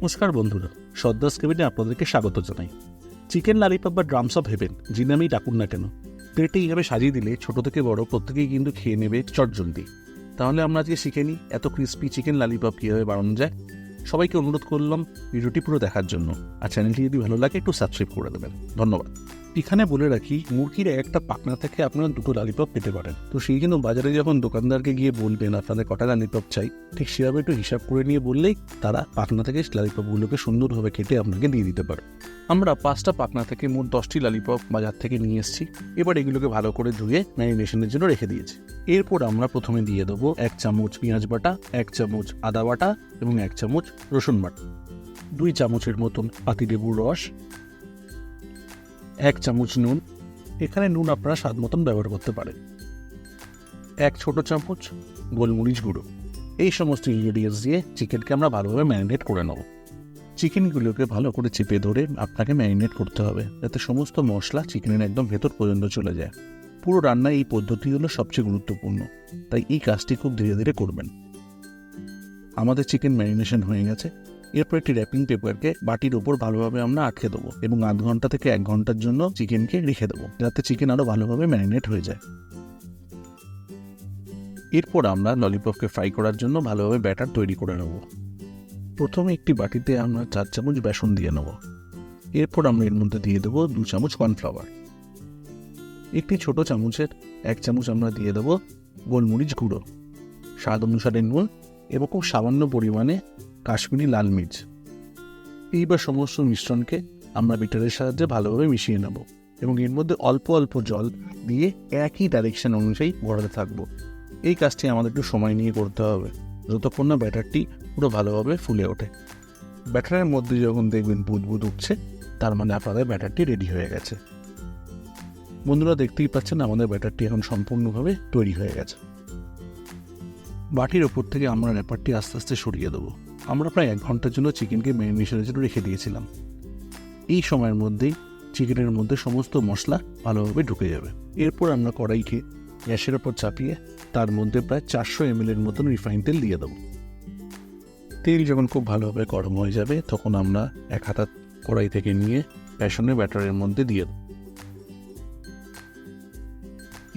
নমস্কার বন্ধুরা, সর্দার্স কেবিনে আপনাদেরকে স্বাগত জানাই। চিকেন ললিপপ বা ড্রামস অফ হেভেন যে নামেই ডাকুন না কেন, প্লেটে এইভাবে সাজিয়ে দিলে ছোট থেকে বড় প্রত্যেকেই কিন্তু খেয়ে নেবে চটজলদি। তাহলে আমরা আজকে শিখে নিই এত ক্রিস্পি চিকেন ললিপপ কীভাবে বানানো যায়। সবাইকে অনুরোধ করলাম ভিডিওটি পুরো দেখার জন্য, আর চ্যানেলটি যদি ভালো লাগে একটু সাবস্ক্রাইব করে দেবেন। ধন্যবাদ। এখানে বলে রাখি, মুরগির একটা পাখনা থেকে আপনারা দুটো ললিপপ পেতে পারেন। তো সেই জন্য বাজারে যখন দোকানদারকে গিয়ে বলবেন আপনাদের কটা ললিপপ চাই, ঠিক সেভাবে একটু হিসাব করে নিয়ে বললেই তারা পাখনা থেকে ললিপপগুলোকে সুন্দরভাবে কেটে আপনাকে দিয়ে দিতে পারে। আমরা 5টা পাখনা থেকে মোট 10টি ললিপপ বাজার থেকে নিয়ে এসেছি। এবার এগুলোকে ভালো করে ধুয়ে ম্যারিনেশনের জন্য রেখে দিয়েছি। এরপর আমরা প্রথমে দিয়ে দেবো 1 চামচ পেঁয়াজ বাটা, 1 চামচ আদা বাটা এবং 1 চামচ রসুন বাটা, 2 চামচের মতন পাতিলেবুর রস, 1 চামচ নুন। এখানে নুন আপনারা স্বাদ মতন ব্যবহার করতে পারেন। 1 ছোট চামচ গোলমরিচ গুঁড়ো। এই সমস্ত ইনগ্রেডিয়েন্টস দিয়ে চিকেনকে আমরা ভালোভাবে ম্যারিনেট করে নেব। চিকেনগুলোকে ভালো করে চেপে ধরে আপনাকে ম্যারিনেট করতে হবে, যাতে সমস্ত মশলা চিকেনের একদম ভেতর পর্যন্ত চলে যায়। পুরো রান্নায় এই পদ্ধতি হলো সবচেয়ে গুরুত্বপূর্ণ, তাই এই কাজটি খুব ধীরে ধীরে করবেন। আমাদের চিকেন ম্যারিনেশন হয়ে গেছে। এরপর একটি র্যাপিং পেপারকে বাটির ওপর ভালোভাবে আমরা আটকে দেবো এবং 0.5 ঘন্টা থেকে 1 ঘন্টার জন্য চিকেনকে রেখে দেবো, যাতে চিকেন আরও ভালোভাবে ম্যারিনেট হয়ে যায়। এরপর আমরা ললিপপকে ফ্রাই করার জন্য ভালোভাবে ব্যাটার তৈরি করে নেব। প্রথমে একটি বাটিতে আমরা 4 চামচ বেসন দিয়ে নেব। এরপর আমরা এর মধ্যে দিয়ে দেবো 2 চামচ কর্নফ্লাওয়ার। একটি ছোট চামচের 1 চামচ আমরা দিয়ে দেবো গোলমরিচ গুঁড়ো, স্বাদ অনুসারে নুন এবং খুব সামান্য পরিমাণে কাশ্মীরি লাল মির্চ। এইবার সমস্ত মিশ্রণকে আমরা বিটারের সাহায্যে ভালোভাবে মিশিয়ে নেব এবং এর মধ্যে অল্প অল্প জল দিয়ে একই ডাইরেকশন অনুযায়ী ভরাতে থাকবো। এই কাজটি আমাদের একটু সময় নিয়ে করতে হবে, যতক্ষণ না ব্যাটারটি পুরো ভালোভাবে ফুলে ওঠে। ব্যাটারের মধ্যে যখন দেখবেন বুদবুদ উঠছে, তার মানে আপনাদের ব্যাটারটি রেডি হয়ে গেছে। বন্ধুরা, দেখতেই পাচ্ছেন আমাদের ব্যাটারটি এখন সম্পূর্ণভাবে তৈরি হয়ে গেছে। বাটির ওপর থেকে আমরা র্যাপারটি আস্তে আস্তে সরিয়ে দেবো। আমরা প্রায় 1 ঘন্টার জন্য চিকেনকে ম্যারিনেশনের জন্য রেখে দিয়েছিলাম। এই সময়ের মধ্যেই চিকেনের মধ্যে সমস্ত মশলা ভালোভাবে ঢুকে যাবে। এরপর আমরা কড়াইকে গ্যাসের ওপর চাপিয়ে তার মধ্যে প্রায় 400 ml এর মতন রিফাইন তেল দিয়ে দেবো। তেল যখন খুব ভালোভাবে গরম হয়ে যাবে, তখন আমরা 1 হাতা কড়াই থেকে নিয়ে বেসনের ব্যাটারের মধ্যে দিয়ে দেবো।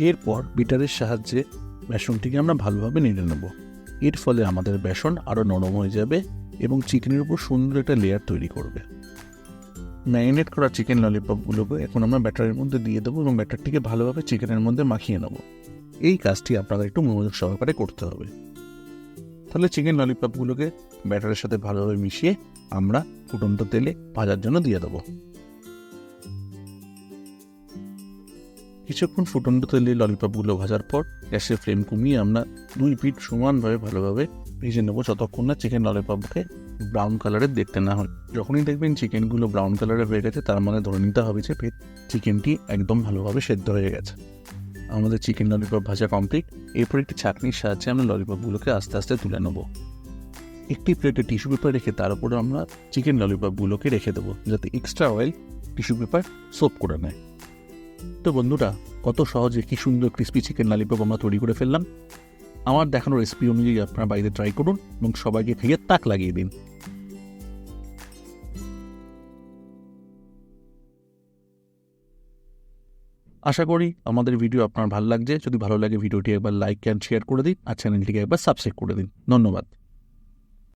এরপর বিটারের সাহায্যে বেসনটিকে আমরা ভালোভাবে নেড়ে নেব। এর ফলে আমাদের বেসন আরও নরম হয়ে যাবে এবং চিকেনের উপর সুন্দর একটা লেয়ার তৈরি করবে। ম্যারিনেট করা চিকেন ললিপপগুলোকে এখন আমরা ব্যাটারের মধ্যে দিয়ে দেবো এবং ব্যাটারটিকে ভালোভাবে চিকেনের মধ্যে মাখিয়ে নেব। এই কাজটি আপনাদের একটু মনোযোগ সহকারে করতে হবে। তাহলে চিকেন ললিপপগুলোকে ব্যাটারের সাথে ভালোভাবে মিশিয়ে আমরা ফুটন্ত তেলে ভাজার জন্য দিয়ে দেবো। কিছুক্ষণ ফুটন্ত তেলে ললিপপগুলো ভাজার পর গ্যাসের ফ্লেম কমিয়ে আমরা 2 পিঠ সমানভাবে ভালোভাবে ভেজে নেবো, যতক্ষণ না চিকেন ললিপপকে ব্রাউন কালারের দেখতে না হয়। যখনই দেখবেন চিকেনগুলো ব্রাউন কালারের হয়ে গেছে, তার মানে ধরে নিতে হবে যে চিকেনটি একদম ভালোভাবে সেদ্ধ হয়ে গেছে। আমাদের চিকেন ললিপপ ভাজা কমপ্লিট। এরপর একটি ছাঁকনির সাহায্যে আমরা ললিপপগুলোকে আস্তে আস্তে তুলে নেব। একটি প্লেটে টিস্যু পেপার রেখে তার উপরে আমরা চিকেন ললিপপগুলোকে রেখে দেবো, যাতে extra oil tissue paper soap করে নেয়। তো বন্ধুরা, কত সহজে কি সুন্দর ক্রিস্পি চিকেন ললিপপ আমরা তৈরি করে ফেললাম। আমার দেখানো রেসিপি অনুযায়ী আপনারা বাড়িতে ট্রাই করুন এবং সবাইকে খেয়ে তাক লাগিয়ে দিন। আশা করি আমাদের ভিডিও আপনার ভালো লাগছে। যদি ভালো লাগে ভিডিওটি একবার লাইক অ্যান্ড শেয়ার করে দিন, আর চ্যানেলটিকে একবার সাবস্ক্রাইব করে দিন। ধন্যবাদ।